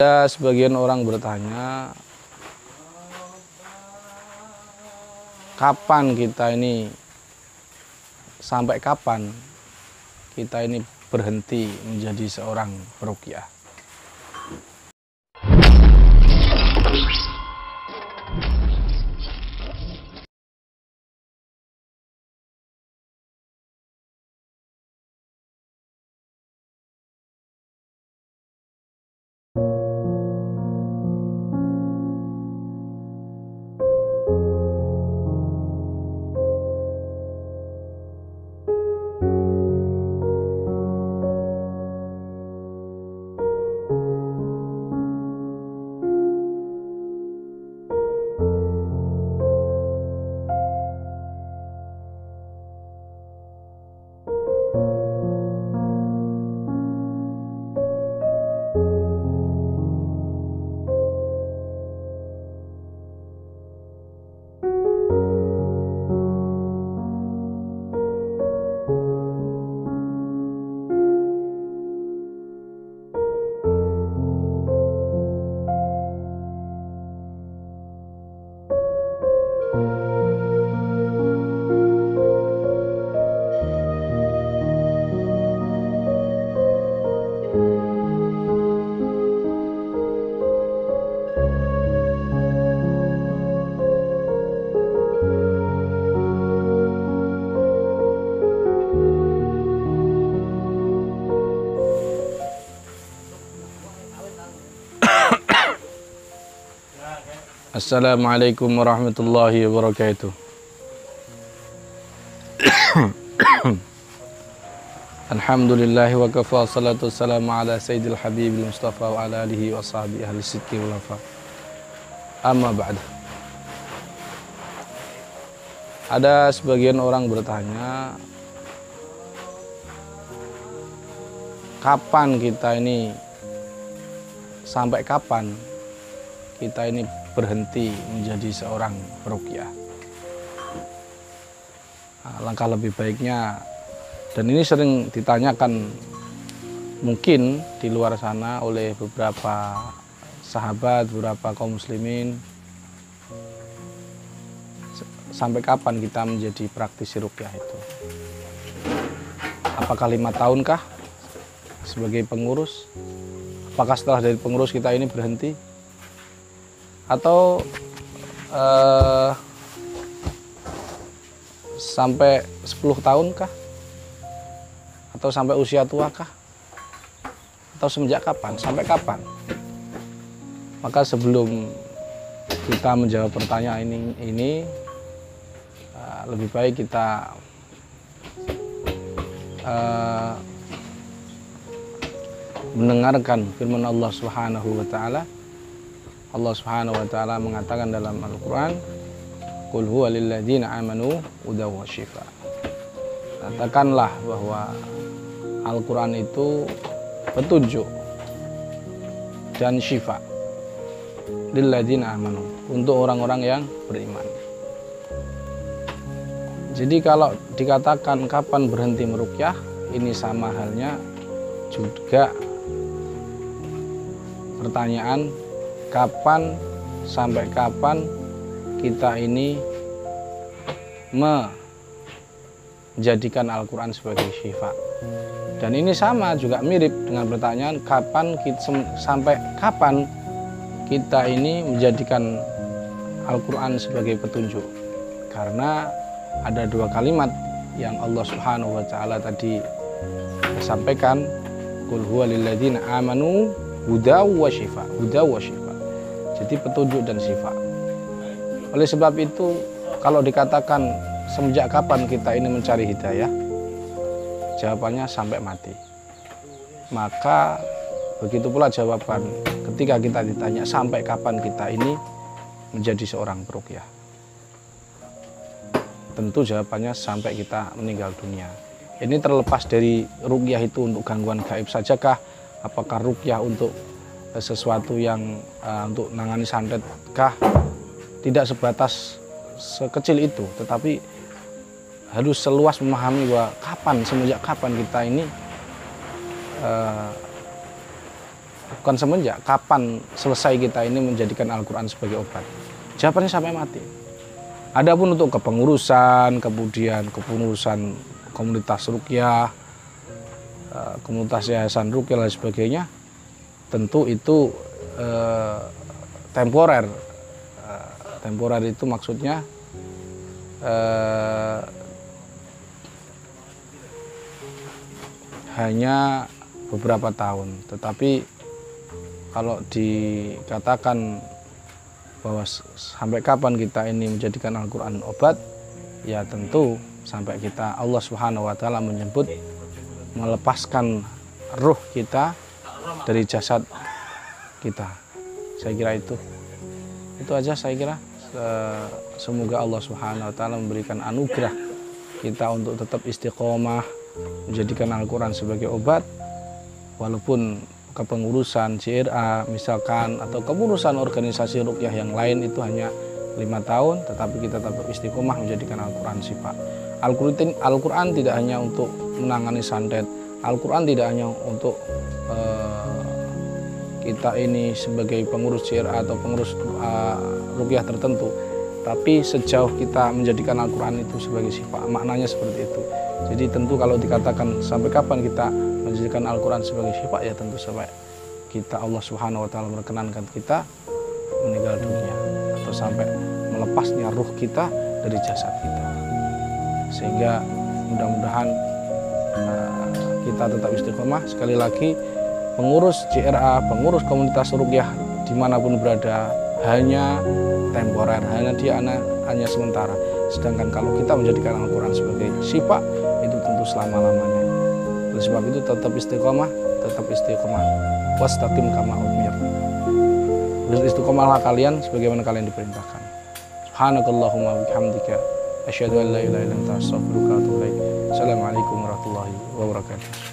Ada sebagian orang bertanya, kapan kita ini, sampai kapan kita ini berhenti menjadi seorang peruqyah? Assalamualaikum warahmatullahi wabarakatuh. Alhamdulillahi wa kafa, salatu wassalamu ala sayyidil habibil mustafa wa ala alihi wa sahbihi ahli sidqi wal wafa. Amma ba'd. Ada sebagian orang bertanya, kapan kita ini, sampai kapan kita ini berhenti menjadi seorang peruqyah? Langkah lebih baiknya, dan ini sering ditanyakan mungkin di luar sana oleh beberapa sahabat, beberapa kaum muslimin, sampai kapan kita menjadi praktisi ruqyah itu? Apakah 5 tahunkah sebagai pengurus? Apakah setelah dari pengurus kita ini berhenti? Atau sampai 10 tahun kah? Atau sampai usia tua kah? Atau semenjak kapan? Sampai kapan? Maka sebelum kita menjawab pertanyaan ini lebih baik kita mendengarkan firman Allah Subhanahu wa taala. Allah Subhanahu wa taala mengatakan dalam Al-Qur'an, "Qul huwa lil ladzina amanu hudaw wa shifa." Katakanlah bahwa Al-Qur'an itu petunjuk dan syifa lil ladzina amanu, untuk orang-orang yang beriman. Jadi kalau dikatakan kapan berhenti meruqyah, ini sama halnya juga pertanyaan kapan, sampai kapan kita ini menjadikan Al-Quran sebagai syifa. Dan ini sama, juga mirip dengan pertanyaan kapan sampai kapan kita ini menjadikan Al-Quran sebagai petunjuk. Karena ada 2 kalimat yang Allah Subhanahu wa taala tadi sampaikan, qul huwa lil ladzina amanu hudaw wa shifa. Hudaw wa shifa. Jadi petunjuk dan syifa. Oleh sebab itu, kalau dikatakan semenjak kapan kita ini mencari hidayah, jawabannya sampai mati. Maka begitu pula jawaban ketika kita ditanya sampai kapan kita ini menjadi seorang peruqyah. Tentu jawabannya sampai kita meninggal dunia. Ini terlepas dari ruqyah itu untuk gangguan gaib sajakah, apakah ruqyah untuk sesuatu yang untuk nangani santet kah, tidak sebatas sekecil itu, tetapi harus seluas memahami bahwa semenjak kapan kita ini bukan semenjak, kapan selesai kita ini menjadikan Al-Quran sebagai obat? Jawabannya sampai mati. Adapun untuk kepengurusan, kemudian kepengurusan komunitas ruqyah, komunitas yayasan ruqyah dan sebagainya, tentu itu temporer. Temporer itu maksudnya hanya beberapa tahun. Tetapi kalau dikatakan bahwa sampai kapan kita ini menjadikan Al-Quran obat, ya tentu sampai kita, Allah Subhanahu wa Ta'ala menyebut melepaskan ruh kita dari jasad kita. Saya kira itu aja saya kira. Semoga Allah Subhanahu wa Ta'ala memberikan anugerah kita untuk tetap istiqomah menjadikan Al-Quran sebagai obat, walaupun kepengurusan CRA misalkan atau kepengurusan organisasi ruqyah yang lain itu hanya 5 tahun, tetapi kita tetap istiqomah menjadikan Al-Quran syifa. Al-Quran tidak hanya untuk menangani santet, Al-Quran tidak hanya untuk kita ini sebagai pengurus CRA atau pengurus ruqyah tertentu, tapi sejauh kita menjadikan Al-Quran itu sebagai syifa, maknanya seperti itu. Jadi tentu kalau dikatakan sampai kapan kita menjadikan Al-Quran sebagai syifa, ya tentu sampai kita, Allah Subhanahu wa Ta'ala berkenankan kita meninggal dunia atau sampai melepasnya ruh kita dari jasad kita. Sehingga mudah-mudahan kita tetap istiqomah. Sekali lagi, pengurus CRA, pengurus komunitas ruqyah dimanapun berada hanya temporer, hanya sementara. Sedangkan kalau kita menjadikan Al-Quran sebagai syifa, itu tentu selama-lamanya. Oleh sebab itu tetap istiqomah. Wastaqim kama umir. Istiqomahlah kalian sebagaimana kalian diperintahkan. Subhanakallahumma wa bihamdika asyhadu an la ilaha illa anta astaghfiruka wa atubu ilaik. Assalamualaikum warahmatullahi wabarakatuh.